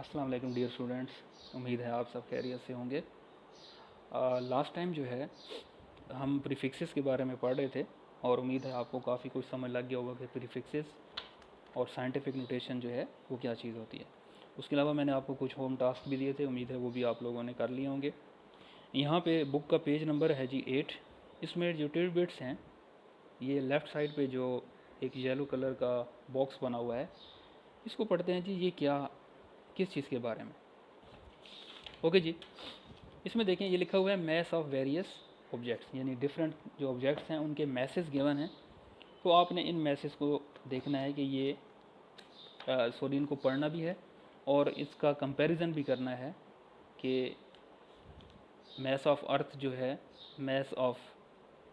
अस्सलाम वालेकुम dear students, उम्मीद है आप सब खैरियत से होंगे। लास्ट टाइम जो है हम प्रीफिक्सेस के बारे में पढ़ रहे थे और उम्मीद है आपको काफ़ी कुछ समझ लग गया होगा कि प्रीफिक्सेस और साइंटिफिक नोटेशन जो है वो क्या चीज़ होती है। उसके अलावा मैंने आपको कुछ होम टास्क भी दिए थे, उम्मीद है वो भी आप लोगों ने कर लिए होंगे। यहाँ पे बुक का पेज नंबर है जी 8। इसमें जो टिडबिट्स हैं, ये लेफ़्ट साइड पे जो एक येलो कलर का बॉक्स बना हुआ है, इसको पढ़ते हैं जी। ये क्या, किस चीज़ के बारे में? ओके जी, इसमें देखें ये लिखा हुआ है मैस ऑफ वेरियस ऑब्जेक्ट्स, यानी डिफरेंट जो ऑब्जेक्ट्स हैं उनके मैसेज गिवन हैं। तो आपने इन मैसेज को देखना है कि ये सॉरी इनको पढ़ना भी है और इसका कंपैरिजन भी करना है कि मैस ऑफ अर्थ जो है मैस ऑफ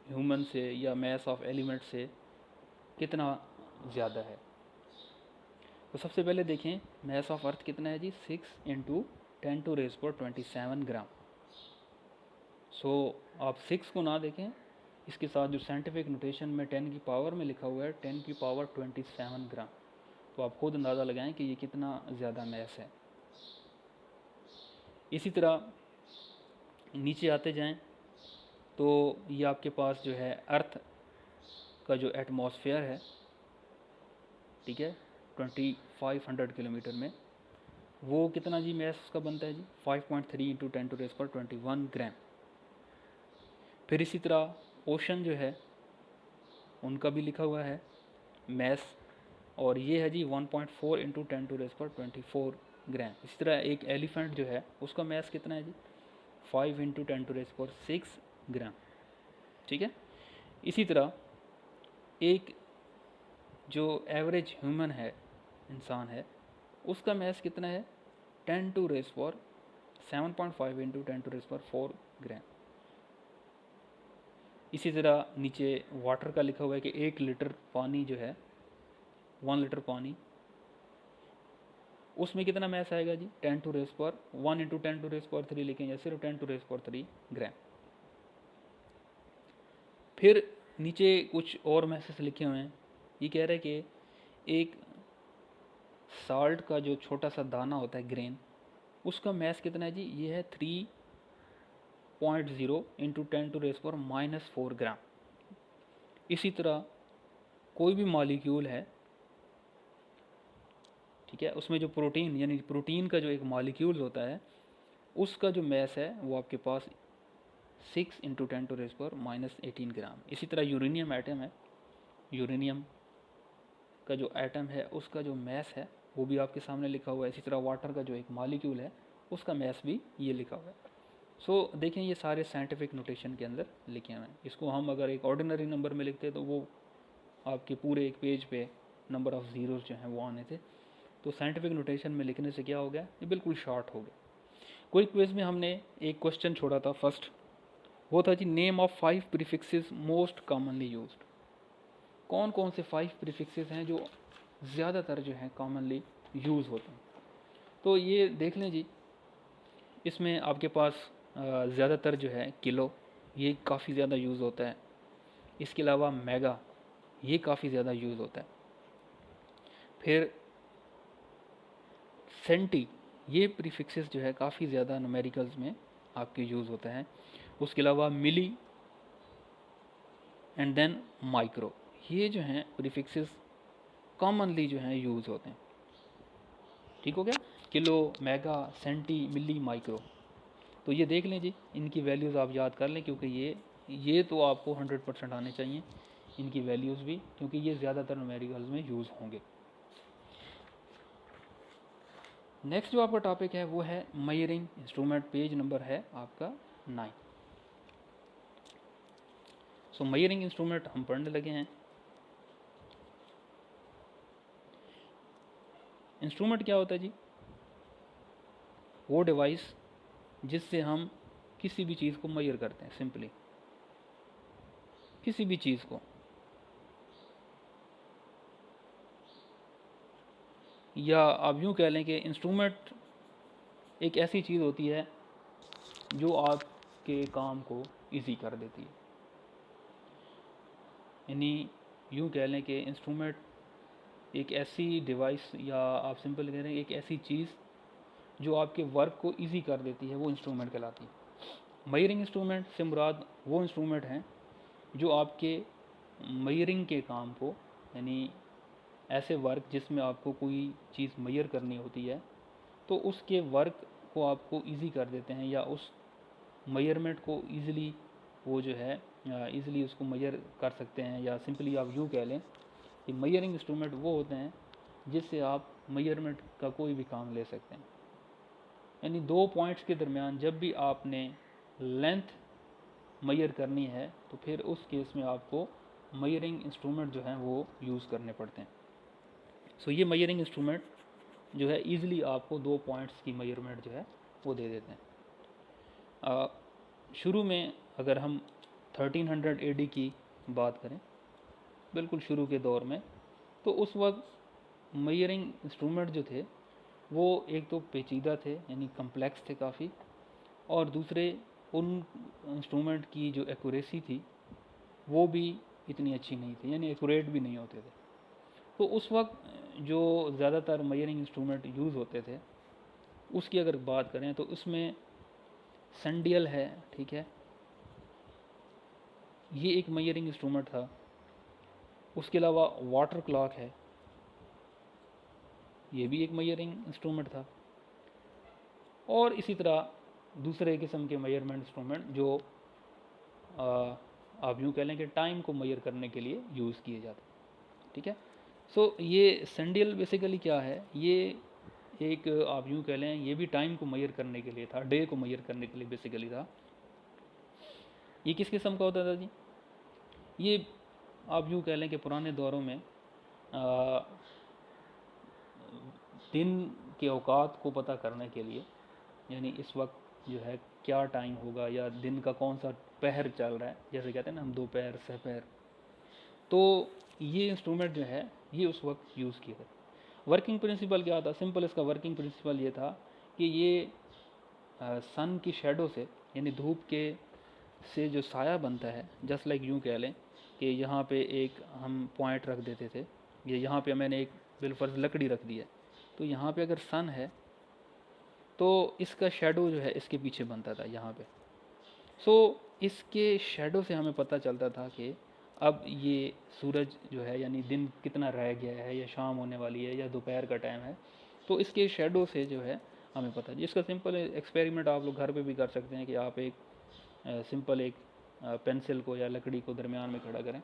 ह्यूमन से या मैस ऑफ एलिमेंट से कितना ज़्यादा है। तो सबसे पहले देखें मैस ऑफ अर्थ कितना है जी, 6 × 10⁻27 ग्राम। सो आप 6 को ना देखें, इसके साथ जो साइंटिफिक नोटेशन में 10 की पावर में लिखा हुआ है 10⁻27 ग्राम। तो आप खुद अंदाज़ा लगाएं कि ये कितना ज़्यादा मैस है। इसी तरह नीचे आते जाएं तो ये आपके पास जो है अर्थ का जो एटमॉस्फेयर है, ठीक है, 2500 किलोमीटर में, वो कितना जी मैस उसका बनता है जी, 5.3 × 10⁻21 ग्राम। फिर इसी तरह ओशन जो है उनका भी लिखा हुआ है मैस, और ये है जी 1.4 × 10⁻24 ग्राम। इसी तरह एक एलिफेंट जो है उसका मैस कितना है जी, 5 × 10⁻6 ग्राम, ठीक है। इसी तरह एक जो एवरेज ह्यूमन है, इंसान है, उसका मैस कितना है, 7.5 × 10⁻4 ग्राम। इसी तरह नीचे वाटर का लिखा हुआ है कि 1 लीटर पानी जो है, 1 लीटर पानी, उसमें कितना मैस आएगा जी, 1 × 10⁻3 लिखें या सिर्फ 10⁻3 ग्राम। फिर नीचे कुछ और मैसेज लिखे हुए हैं। ये कह रहे हैं कि एक साल्ट का जो छोटा सा दाना होता है, ग्रेन, उसका मैस कितना है जी, ये है 3.0 × 10⁻⁻4 ग्राम। इसी तरह कोई भी मॉलिक्यूल है, ठीक है, उसमें जो प्रोटीन यानी प्रोटीन का जो एक मॉलिक्यूल होता है उसका जो मैस है वो आपके पास 6 × 10⁻18 ग्राम। इसी तरह यूरेनियम एटम है, यूरेनियम का जो एटम है उसका जो मैस है वो भी आपके सामने लिखा हुआ है। इसी तरह वाटर का जो एक मॉलिक्यूल है उसका मैस भी ये लिखा हुआ है। सो देखें ये सारे साइंटिफिक नोटेशन के अंदर लिखे हुए हैं। इसको हम अगर एक ऑर्डिनरी नंबर में लिखते तो वो आपके पूरे एक पेज पे नंबर ऑफ़ ज़ीरोज़ जो हैं वो आने थे। तो साइंटिफिक नोटेशन में लिखने से क्या हो गया, ये बिल्कुल शॉर्ट हो गया। कोई क्विज में हमने एक क्वेश्चन छोड़ा था फर्स्ट, वो था जी name of 5 prefixes most commonly used. कौन कौन से 5 प्रीफिक्सेस हैं जो ज़्यादातर जो हैं कॉमनली यूज़ होते हैं। तो ये देख लें जी, इसमें आपके पास ज़्यादातर जो है किलो, ये काफ़ी ज़्यादा यूज़ होता है। इसके अलावा मेगा, ये काफ़ी ज़्यादा यूज़ होता है। फिर सेंटी, ये प्रीफिक्सेस जो है काफ़ी ज़्यादा न्यूमेरिकल्स में आपके यूज़ होता है। उसके अलावा मिली एंड देन माइक्रो, ये जो हैं प्रीफिक्सेस कॉमनली जो हैं यूज़ होते हैं। ठीक हो गया, किलो, मेगा, सेंटी, मिली, माइक्रो। तो ये देख लें जी, इनकी वैल्यूज़ आप याद कर लें, क्योंकि ये तो आपको 100% आने चाहिए इनकी वैल्यूज़ भी, क्योंकि ये ज़्यादातर न्यूमेरिकल्स में यूज़ होंगे। नेक्स्ट जो आपका टॉपिक है वो है मेजरिंग इंस्ट्रूमेंट, पेज नंबर है आपका 9। सो मेजरिंग इंस्ट्रूमेंट हम पढ़ने लगे हैं। इंस्ट्रूमेंट क्या होता है जी, वो डिवाइस जिससे हम किसी भी चीज़ को मेजर करते हैं, सिंपली किसी भी चीज़ को, या आप यूँ कह लें कि इंस्ट्रूमेंट एक ऐसी चीज़ होती है जो आपके काम को इजी कर देती है। यानी यूँ कह लें कि इंस्ट्रूमेंट एक ऐसी डिवाइस, या आप सिंपल कह रहे हैं एक ऐसी चीज़ जो आपके वर्क को ईजी कर देती है वो इंस्ट्रूमेंट कहलाती है। मेजरिंग इंस्ट्रूमेंट से मुराद वो इंस्ट्रूमेंट हैं जो आपके मेजरिंग के काम को, यानी ऐसे वर्क जिसमें आपको कोई चीज़ मेजर करनी होती है तो उसके वर्क को आपको इजी कर देते हैं, या उस मेजरमेंट को ईज़िली वो जो है ईज़िली उसको मेजर कर सकते हैं। या सिंपली आप यूँ कह लें कि मेजरिंग इंस्ट्रूमेंट वो होते हैं जिससे आप मेजरमेंट का कोई भी काम ले सकते हैं। यानी दो पॉइंट्स के दरमियान जब भी आपने लेंथ मेजर करनी है तो फिर उस केस में आपको मेजरिंग इंस्ट्रूमेंट जो हैं वो यूज़ करने पड़ते हैं। सो ये मेजरिंग इंस्ट्रूमेंट जो है ईज़िली आपको दो पॉइंट्स की मेजरमेंट जो है वो दे देते हैं। शुरू में अगर हम 1300 AD की बात करें, बिल्कुल शुरू के दौर में, तो उस वक्त मेजरिंग इंस्ट्रूमेंट जो थे वो एक तो पेचीदा थे यानी कम्प्लेक्स थे काफ़ी, और दूसरे उन इंस्ट्रूमेंट की जो एक्यूरेसी थी वो भी इतनी अच्छी नहीं थी, यानी एक्यूरेट भी नहीं होते थे। तो उस वक्त जो ज़्यादातर मेजरिंग इंस्ट्रूमेंट यूज़ होते थे उसकी अगर बात करें तो उसमें सनडियल है, ठीक है, ये एक मेजरिंग इंस्ट्रूमेंट था। उसके अलावा वाटर क्लॉक है, ये भी एक मेजरिंग इंस्ट्रूमेंट था। और इसी तरह दूसरे किस्म के मेजरमेंट इंस्ट्रूमेंट जो आप यूँ कह लें कि टाइम को मेजर करने के लिए यूज़ किए जाते, ठीक है। सो ये सनडियल बेसिकली क्या है, ये एक आप यूँ कह लें ये भी टाइम को मेजर करने के लिए था, डे को मेजर करने के लिए बेसिकली था। ये किस किस्म का होता था जी, ये आप यूँ कह लें कि पुराने दौरों में दिन के औकात को पता करने के लिए, यानी इस वक्त जो है क्या टाइम होगा या दिन का कौन सा पहर चल रहा है, जैसे कहते हैं ना हम दोपहर सहपहर, तो ये इंस्ट्रूमेंट जो है ये उस वक्त यूज़ किए थे। वर्किंग प्रिंसिपल क्या था, सिंपल इसका वर्किंग प्रिंसिपल ये था कि ये सन की शेडो से, यानी धूप के से जो साया बनता है, जस्ट लाइक यूँ कह लें कि यहाँ पे एक हम पॉइंट रख देते थे, ये यहाँ पे मैंने एक बिलफर्ज लकड़ी रख दी है, तो यहाँ पे अगर सन है तो इसका शेडो जो है इसके पीछे बनता था यहाँ पे। सो इसके शेडो से हमें पता चलता था कि अब ये सूरज जो है यानी दिन कितना रह गया है, या शाम होने वाली है, या दोपहर का टाइम है, तो इसके शेडो से जो है हमें पता है। इसका सिंपल एक्सपेरिमेंट आप लोग घर पे भी कर सकते हैं कि आप एक सिंपल एक पेंसिल को या लकड़ी को दरमियान में खड़ा करें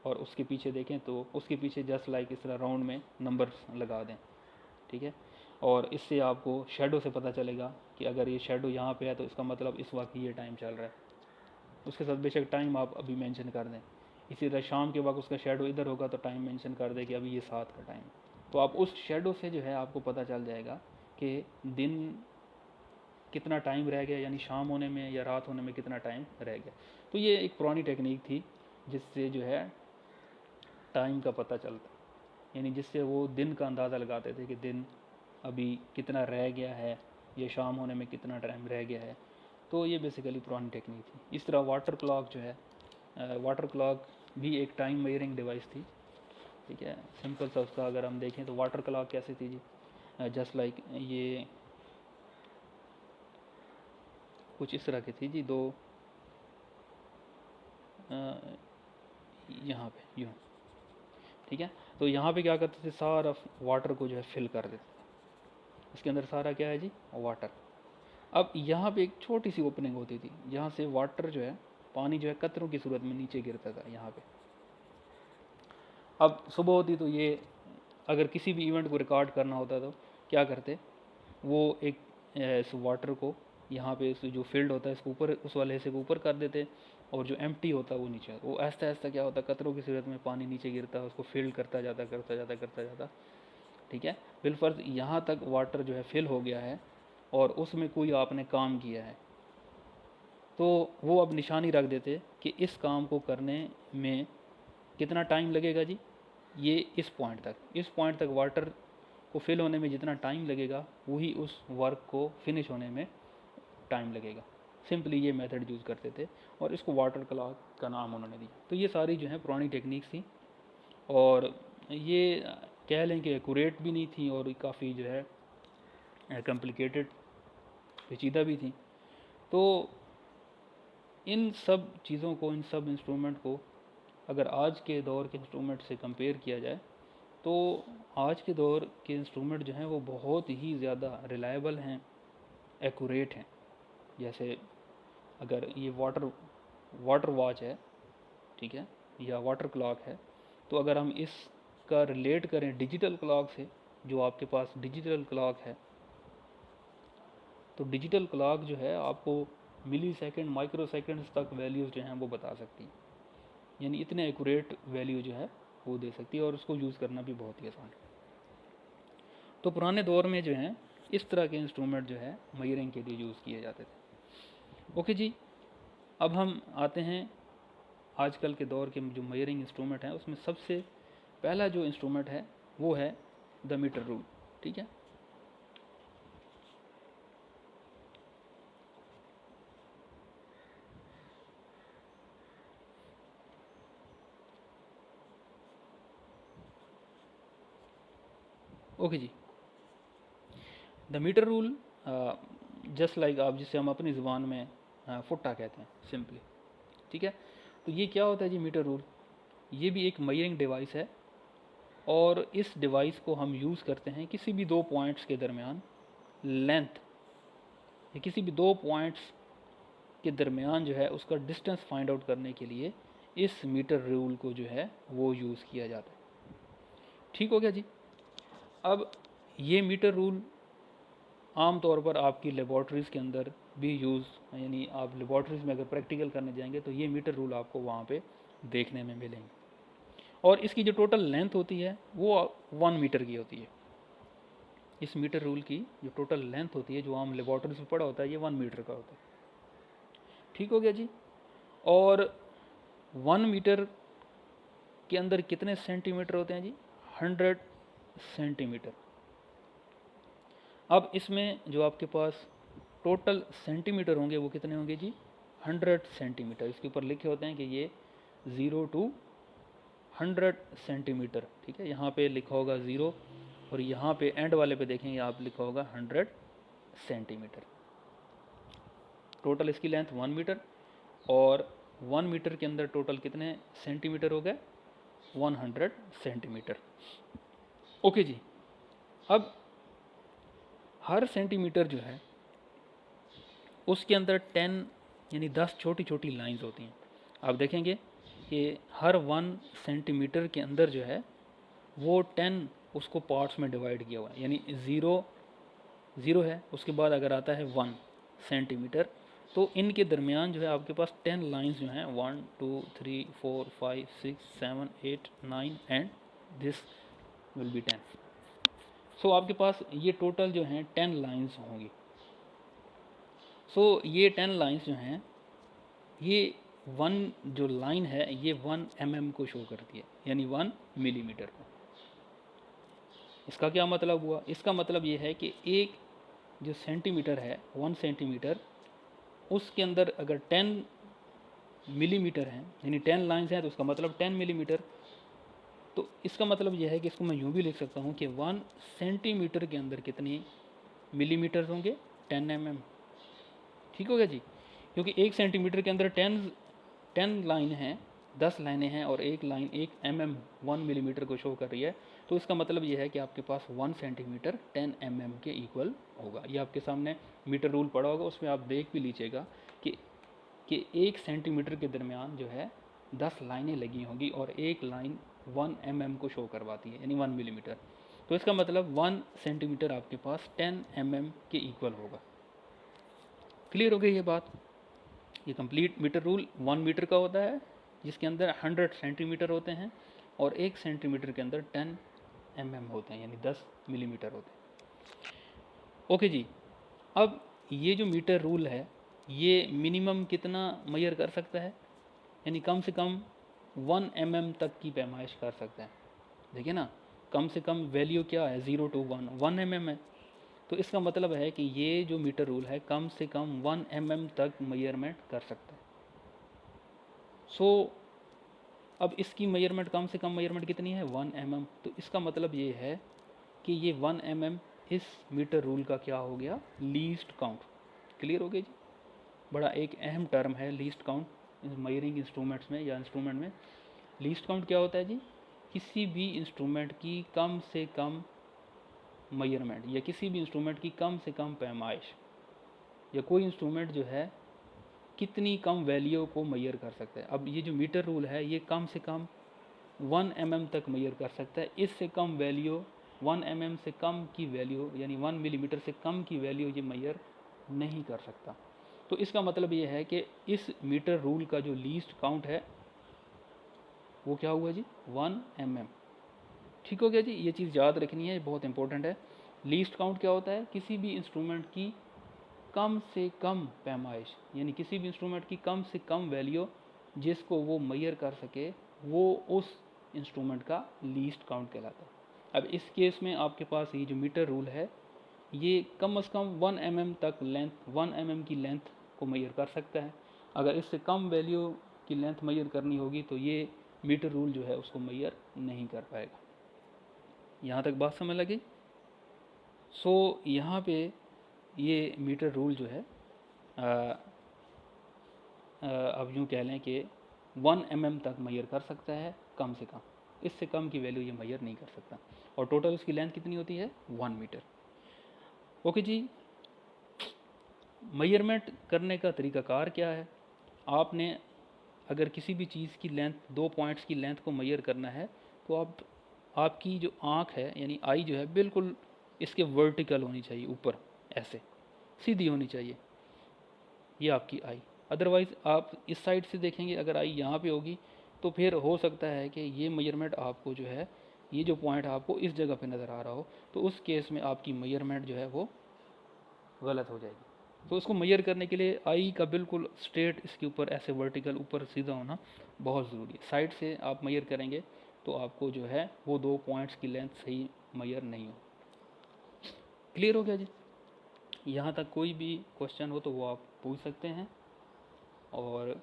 और उसके पीछे देखें, तो उसके पीछे जस्ट लाइक इस तरह राउंड में नंबर्स लगा दें, ठीक है। और इससे आपको शेडो से पता चलेगा कि अगर ये शेडो यहाँ पे है तो इसका मतलब इस वक्त ये टाइम चल रहा है। उसके साथ बेशक टाइम आप अभी मेंशन कर दें, इसी तरह शाम के वक्त उसका शेडो इधर होगा तो टाइम मेंशन कर दें कि अभी ये 7 का टाइम, तो आप उस शेडो से जो है आपको पता चल जाएगा कि दिन कितना टाइम रह गया, यानी शाम होने में या रात होने में कितना टाइम रह गया। तो ये एक पुरानी टेक्निक थी जिससे जो है टाइम का पता चलता, यानी जिससे वो दिन का अंदाज़ा लगाते थे कि दिन अभी कितना रह गया है, ये शाम होने में कितना टाइम रह गया है। तो ये बेसिकली पुरानी टेक्निक थी। इस तरह वाटर क्लॉक जो है, वाटर क्लॉक भी एक टाइम मेजरिंग डिवाइस थी, ठीक है। सिंपल सा उसका अगर हम देखें तो वाटर क्लॉक कैसे थी जी, जस्ट लाइक ये कुछ इस तरह की थी जी, दो यहाँ पे यूँ, ठीक है। तो यहाँ पे क्या करते थे, सारा वाटर को जो है फिल कर देते थे, इसके अंदर सारा क्या है जी, वाटर। अब यहाँ पे एक छोटी सी ओपनिंग होती थी, यहाँ से वाटर जो है, पानी जो है कतरों की सूरत में नीचे गिरता था यहाँ पे। अब सुबह होती तो ये अगर किसी भी इवेंट को रिकॉर्ड करना होता तो क्या करते, वो एक इस वाटर को यहाँ पे इस जो फील्ड होता है इसको ऊपर, उस वाले हिस्से को ऊपर कर देते, और जो एम्प्टी होता है वो नीचे, वो ऐसा ऐसा क्या होता है कतरों की सूरत में पानी नीचे गिरता है, उसको फील्ड करता जाता करता जाता करता जाता, ठीक है। बिलफर्ज यहाँ तक वाटर जो है फिल हो गया है और उसमें कोई आपने काम किया है, तो वो अब निशानी रख देते कि इस काम को करने में कितना टाइम लगेगा जी, ये इस पॉइंट तक वाटर को फिल होने में जितना टाइम लगेगा वही उस वर्क को फिनिश होने में टाइम लगेगा। सिंपली ये मेथड यूज़ करते थे और इसको वाटर क्लॉक का नाम उन्होंने दिया। तो ये सारी जो है पुरानी टेक्निक्स थी, और ये कह लें कि एक्यूरेट भी नहीं थी और काफ़ी जो है कॉम्प्लिकेटेड, पेचीदा भी थी। तो इन सब चीज़ों को, इन सब इंस्ट्रूमेंट को अगर आज के दौर के इंस्ट्रूमेंट से कंपेयर किया जाए तो आज के दौर के इंस्ट्रूमेंट जो हैं वो बहुत ही ज़्यादा रिलायबल हैं, एक्यूरेट हैं। जैसे अगर ये वाटर वॉच है, ठीक है, या वाटर क्लॉक है, तो अगर हम इसका रिलेट करें डिजिटल क्लॉक से, जो आपके पास डिजिटल क्लॉक है, तो डिजिटल क्लॉक जो है आपको मिली सेकेंड, माइक्रो सेकेंड्स तक वैल्यूज़ जो हैं वो बता सकती है, यानी इतने एक्यूरेट वैल्यू जो है वो दे सकती है, और उसको यूज़ करना भी बहुत ही आसान है। तो पुराने दौर में जो है इस तरह के इंस्ट्रूमेंट जो है मेजरिंग के लिए यूज़ किए जाते थे। ओके जी, अब हम आते हैं आजकल के दौर के जो मेजरिंग इंस्ट्रूमेंट हैं उसमें सबसे पहला जो इंस्ट्रूमेंट है वो है द मीटर रूल, ठीक है। ओके जी, the metre rule just like आप जिसे हम अपनी ज़ुबान में फुट्टा कहते हैं सिंपली, ठीक है। तो ये क्या होता है जी मीटर रूल? ये भी एक मेजरिंग डिवाइस है, और इस डिवाइस को हम यूज़ करते हैं किसी भी दो पॉइंट्स के दरमियान लेंथ, या किसी भी दो पॉइंट्स के दरमियान जो है उसका डिस्टेंस फाइंड आउट करने के लिए इस मीटर रूल को जो है वो यूज़ किया जाता है। ठीक हो गया जी। अब ये मीटर रूल आम तौर पर आपकी लेबॉर्ट्रीज़ के अंदर भी यूज़, यानी आप लेबॉर्ट्रीज़ में अगर प्रैक्टिकल करने जाएंगे तो ये मीटर रूल आपको वहाँ पे देखने में मिलेंगे। और इसकी जो टोटल लेंथ होती है वो 1 मीटर की होती है। इस मीटर रूल की जो टोटल लेंथ होती है, जो आम लेबॉर्ट्रीज में पड़ा होता है, ये 1 मीटर का होता है। ठीक हो गया जी। और 1 मीटर के अंदर कितने सेंटीमीटर होते हैं जी? 100 सेंटीमीटर। अब इसमें जो आपके पास टोटल सेंटीमीटर होंगे वो कितने होंगे जी? 100 सेंटीमीटर। इसके ऊपर लिखे होते हैं कि ये 0 to 100 सेंटीमीटर, ठीक है। यहाँ पे लिखा होगा 0, और यहाँ पे एंड वाले पे देखेंगे आप लिखा होगा 100 सेंटीमीटर। टोटल इसकी लेंथ 1 मीटर, और 1 मीटर के अंदर टोटल कितने सेंटीमीटर हो गए? 100 सेंटीमीटर। ओके जी। अब हर सेंटीमीटर जो है उसके अंदर 10 यानी 10 छोटी छोटी लाइंस होती हैं। आप देखेंगे कि हर 1 सेंटीमीटर के अंदर जो है वो 10 उसको पार्ट्स में डिवाइड किया हुआ है, यानी 0 है, उसके बाद अगर आता है 1 सेंटीमीटर, तो इनके दरमियान जो है आपके पास 10 लाइंस जो हैं, 1 2 3 4 5 6 7 8 9 एंड दिस विल बी 10। सो आपके पास ये टोटल जो हैं 10 लाइंस होंगी। सो ये 10 लाइंस जो हैं, ये 1 जो लाइन है ये 1 mm को शो करती है, यानी 1 मिलीमीटर को। इसका क्या मतलब हुआ? इसका मतलब ये है कि एक जो सेंटीमीटर है, 1 सेंटीमीटर, उसके अंदर अगर 10 मिलीमीटर हैं, यानी 10 लाइंस हैं, तो उसका मतलब 10 मिलीमीटर। तो इसका मतलब यह है कि इसको मैं यूँ भी लिख सकता हूँ कि 1 सेंटीमीटर के अंदर कितने मिलीमीटर होंगे? 10 mm। ठीक हो गया जी। क्योंकि 1 सेंटीमीटर के अंदर 10 लाइन हैं, 10 लाइनें हैं, और एक लाइन 1 mm 1 मिलीमीटर को शो कर रही है, तो इसका मतलब यह है कि आपके पास 1 सेंटीमीटर 10 mm के इक्वल होगा। ये आपके सामने मीटर रूल पड़ा होगा, उसमें आप देख भी लीजिएगा कि 1 सेंटीमीटर के दरमियान जो है 10 लाइनें लगी होंगी, और एक लाइन 1 mm को शो करवाती है, यानी 1 मिलीमीटर। तो इसका मतलब 1 सेंटीमीटर आपके पास 10 mm के इक्वल होगा। क्लियर हो गई ये बात? ये कंप्लीट मीटर रूल 1 मीटर का होता है, जिसके अंदर 100 सेंटीमीटर होते हैं, और 1 सेंटीमीटर के अंदर 10 mm होते हैं, यानी 10 मिलीमीटर होते हैं। ओके जी। अब ये जो मीटर रूल है ये मिनिमम कितना मेजर कर सकता है? यानी कम से कम 1 mm तक की पैमाइश कर सकता है। देखिए ना, कम से कम वैल्यू क्या है? 0 to 1 mm है। तो इसका मतलब है कि ये जो मीटर रूल है कम से कम 1 mm तक मेजरमेंट कर सकता है। सो अब इसकी मेजरमेंट, कम से कम मेजरमेंट कितनी है? 1 mm। तो इसका मतलब ये है कि ये 1 mm इस मीटर रूल का क्या हो गया, लीस्ट काउंट। क्लियर हो गया जी। बड़ा एक अहम टर्म है लीस्ट काउंट मेजरिंग इंस्ट्रूमेंट्स में या इंस्ट्रूमेंट में। लीस्ट काउंट क्या होता है जी, किसी भी इंस्ट्रूमेंट की कम से कम मेजरमेंट या किसी भी इंस्ट्रूमेंट की कम से कम पैमाइश, या कोई इंस्ट्रूमेंट जो है कितनी कम वैल्यू को मेजर कर सकता है। अब ये जो मीटर रूल है ये कम से कम 1 mm तक मेजर कर सकता है। इससे कम वैल्यू 1 mm से कम की वैल्यू यानी 1 मिलीमीटर से कम की वैल्यू ये मेजर नहीं कर सकता। तो इसका मतलब ये है कि इस मीटर रूल का जो लीस्ट काउंट है वो क्या हुआ जी, 1 mm। ठीक हो गया जी, ये चीज़ याद रखनी है, बहुत इंपॉर्टेंट है। लीस्ट काउंट क्या होता है, किसी भी इंस्ट्रूमेंट की कम से कम पैमाइश, यानी किसी भी इंस्ट्रूमेंट की कम से कम वैल्यू जिसको वो मेजर कर सके, वो उस इंस्ट्रूमेंट का लीस्ट काउंट कहलाता है। अब इस केस में आपके पास ये जो मीटर रूल है ये कम से कम 1 mm तक लेंथ, 1 mm की लेंथ को मेजर कर सकता है। अगर इससे कम वैल्यू की लेंथ मेजर करनी होगी तो ये मीटर रूल जो है उसको मेजर नहीं कर पाएगा। यहाँ तक बात समझ लगी। सो यहाँ पे ये मीटर रूल जो है अब यूँ कह लें कि 1 mm तक मेजर कर सकता है कम से कम, इससे कम की वैल्यू ये मेजर नहीं कर सकता। और टोटल उसकी लेंथ कितनी होती है, 1 मीटर। ओके जी। मेजरमेंट करने का तरीकाकार क्या है, आपने अगर किसी भी चीज़ की लेंथ, 2 पॉइंट्स की लेंथ को मेजर करना है तो आपकी जो आँख है यानी आई जो है बिल्कुल इसके वर्टिकल होनी चाहिए, ऊपर ऐसे सीधी होनी चाहिए, ये आपकी आई। अदरवाइज़ आप इस साइड से देखेंगे, अगर आई यहाँ पे होगी तो फिर हो सकता है कि ये मेजरमेंट आपको जो है, ये जो पॉइंट आपको इस जगह पे नज़र आ रहा हो, तो उस केस में आपकी मेजरमेंट जो है वो गलत हो जाएगी। तो इसको मेजर करने के लिए आई का बिल्कुल स्ट्रेट इसके ऊपर ऐसे वर्टिकल ऊपर सीधा होना बहुत ज़रूरी है। साइड से आप मेजर करेंगे तो आपको जो है वो 2 पॉइंट्स की लेंथ सही मेजर नहीं हो। क्लियर हो गया जी। यहाँ तक कोई भी क्वेश्चन हो तो वो आप पूछ सकते हैं, और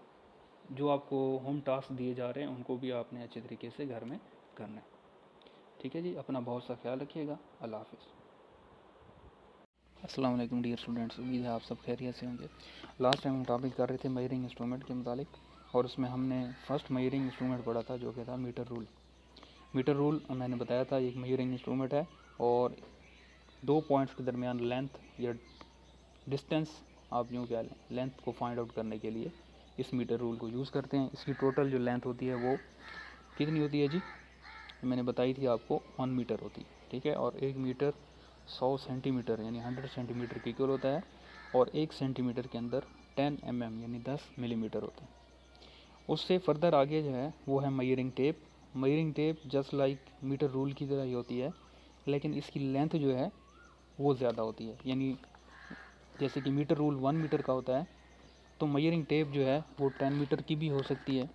जो आपको होम टास्क दिए जा रहे हैं उनको भी आपने अच्छे तरीके से घर में करना है। ठीक है जी, अपना बहुत सा ख्याल रखिएगा। अल्लाह हाफिज़। अस्सलाम वालेकुम डियर स्टूडेंट्स, उम्मीद है आप सब खैरियत से होंगे। लास्ट टाइम हम टॉपिक कर रहे थे मेजरिंग इंस्ट्रूमेंट के मुतालिक, और उसमें हमने फर्स्ट मेजरिंग इंस्ट्रूमेंट पढ़ा था जो कि था मीटर रूल। मीटर रूल मैंने बताया था एक मेजरिंग इंस्ट्रूमेंट है, और 2 पॉइंट्स के दरमियान लेंथ या डिस्टेंस, आप यूँ कह लें, लेंथ को फाइंड आउट करने के लिए इस मीटर रूल को यूज़ करते हैं। इसकी टोटल जो लेंथ होती है वो कितनी होती है जी, मैंने बताई थी आपको 1 मीटर होती है। ठीक है, और 1 मीटर 100 सेंटीमीटर यानी 100 सेंटीमीटर की इक्वल होता है, और 1 सेंटीमीटर के अंदर 10 mm यानी 10 मिलीमीटर होता है। उससे फर्दर आगे जो है वो है measuring tape. Measuring tape just like metre rule की तरह ही होती है, लेकिन इसकी लेंथ जो है वो ज़्यादा होती है। यानी जैसे कि मीटर रूल 1 मीटर का होता है, तो मेजरिंग टेप जो है वो 10 मीटर की भी हो सकती है,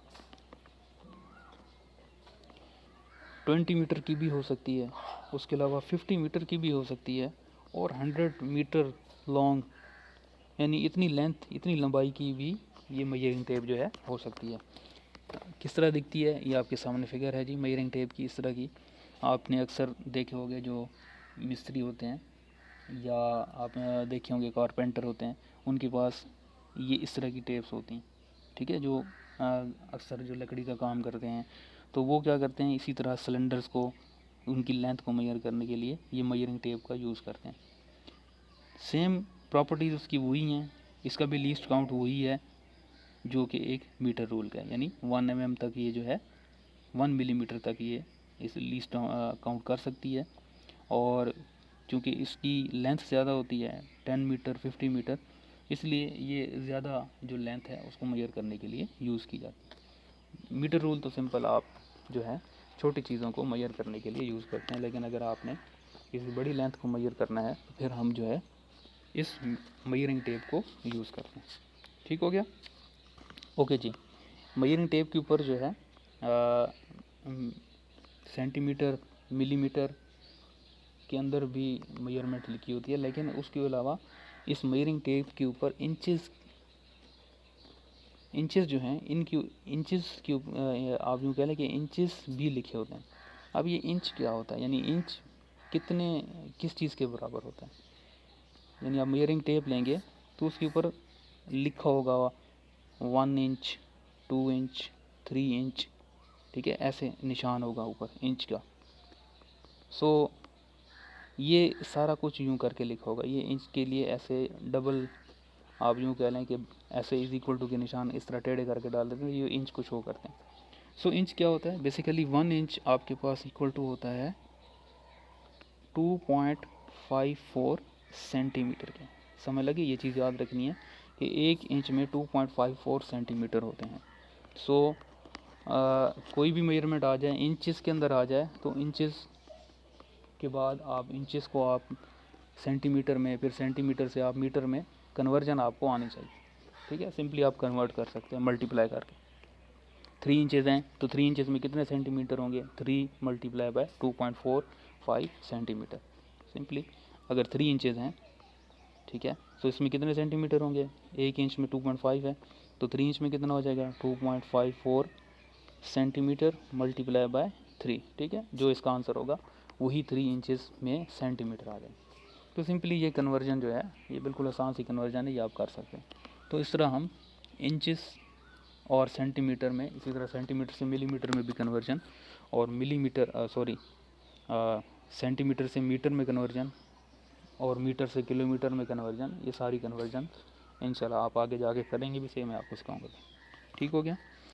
20 मीटर की भी हो सकती है, उसके अलावा 50 मीटर की भी हो सकती है, और 100 मीटर लॉन्ग यानी इतनी लेंथ, इतनी लंबाई की भी ये मेजरिंग टेप जो है हो सकती है। किस तरह दिखती है, ये आपके सामने फिगर है जी मेजरिंग टेप की। इस तरह की आपने अक्सर देखे होंगे, जो मिस्त्री होते हैं या आप देखे होंगे कारपेंटर होते हैं, उनके पास ये इस तरह की टेप्स होती हैं। ठीक है, जो अक्सर जो लकड़ी का काम करते हैं तो वो क्या करते हैं, इसी तरह सिलेंडर्स को, उनकी लेंथ को मेजर करने के लिए ये मेजरिंग टेप का यूज़ करते हैं। सेम प्रॉपर्टीज़ उसकी वही हैं, इसका भी लीस्ट काउंट वही है जो कि एक मीटर रूल का है, यानी 1 mm तक ये जो है 1 मिलीमीटर तक ये इस लीस्ट काउंट कर सकती है। और चूँकि इसकी लेंथ ज़्यादा होती है 10 मीटर 50 मीटर, इसलिए ये ज़्यादा जो लेंथ है उसको मेजर करने के लिए यूज़ की जाती है। मीटर रूल तो सिंपल आप जो है छोटी चीज़ों को मेजर करने के लिए यूज़ करते हैं, लेकिन अगर आपने किसी बड़ी लेंथ को मेजर करना है तो फिर हम जो है इस मेजरिंग टेप को यूज़ करते हैं। ठीक हो गया। ओके जी, मेजरिंग टेप के ऊपर जो है सेंटीमीटर, मिलीमीटर के अंदर भी मेजरमेंट लिखी होती है, लेकिन उसके अलावा इस मेजरिंग टेप के ऊपर इंचेस जो हैं, इनकी इंचेस की आप यूँ कह लें कि इंचेस भी लिखे होते हैं। अब ये इंच क्या होता है, यानी इंच किस चीज़ के बराबर होता है। यानी आप मेयरिंग टेप लेंगे तो उसके ऊपर लिखा होगा 1 इंच, 2 इंच, 3 इंच, ठीक है, ऐसे निशान होगा ऊपर इंच का। सो ये सारा कुछ यूँ करके लिखा होगा। ये इंच के लिए ऐसे डबल, आप यूँ कह लें कि ऐसे इज इक्वल टू के निशान इस तरह टेढ़े करके डाल देते हैं, ये इंच को शो करते हैं। सो इंच क्या होता है, बेसिकली 1 इंच आपके पास इक्वल टू होता है 2.54 सेंटीमीटर के। समझ लगी, ये चीज़ याद रखनी है कि 1 इंच में 2.54 सेंटीमीटर होते हैं। सो कोई भी मेजरमेंट आ जाए इंचेस के अंदर आ जाए तो इंचेस के बाद आप इंचेस को आप सेंटीमीटर में, फिर सेंटीमीटर से आप मीटर में कन्वर्जन आपको आनी चाहिए। ठीक है, सिंपली आप कन्वर्ट कर सकते हैं मल्टीप्लाई करके। 3 इंचेस हैं तो 3 इंचेस में कितने सेंटीमीटर होंगे, 3 मल्टीप्लाई बाय 2.45 सेंटीमीटर। सिंपली अगर 3 इंचेस हैं, ठीक है, तो इसमें कितने सेंटीमीटर होंगे, 1 इंच में 2.5 है तो 3 इंच में कितना हो जाएगा 2.54 सेंटीमीटर मल्टीप्लाई बाय 3। ठीक है, जो इसका आंसर होगा वही 3 इंचेस में सेंटीमीटर आ जाएगा। तो सिंपली ये कन्वर्जन जो है ये बिल्कुल आसान सी कन्वर्जन है, ये आप कर सकते हैं। तो इस तरह हम इंचेस और सेंटीमीटर में, इसी तरह सेंटीमीटर से मिलीमीटर में भी कन्वर्जन, और सेंटीमीटर से मीटर में कन्वर्जन, और मीटर से किलोमीटर में कन्वर्जन, ये सारी कन्वर्जन इंशाल्लाह आप आगे जाके करेंगे भी, सही मैं आपको सिखाऊंगा। ठीक हो गया।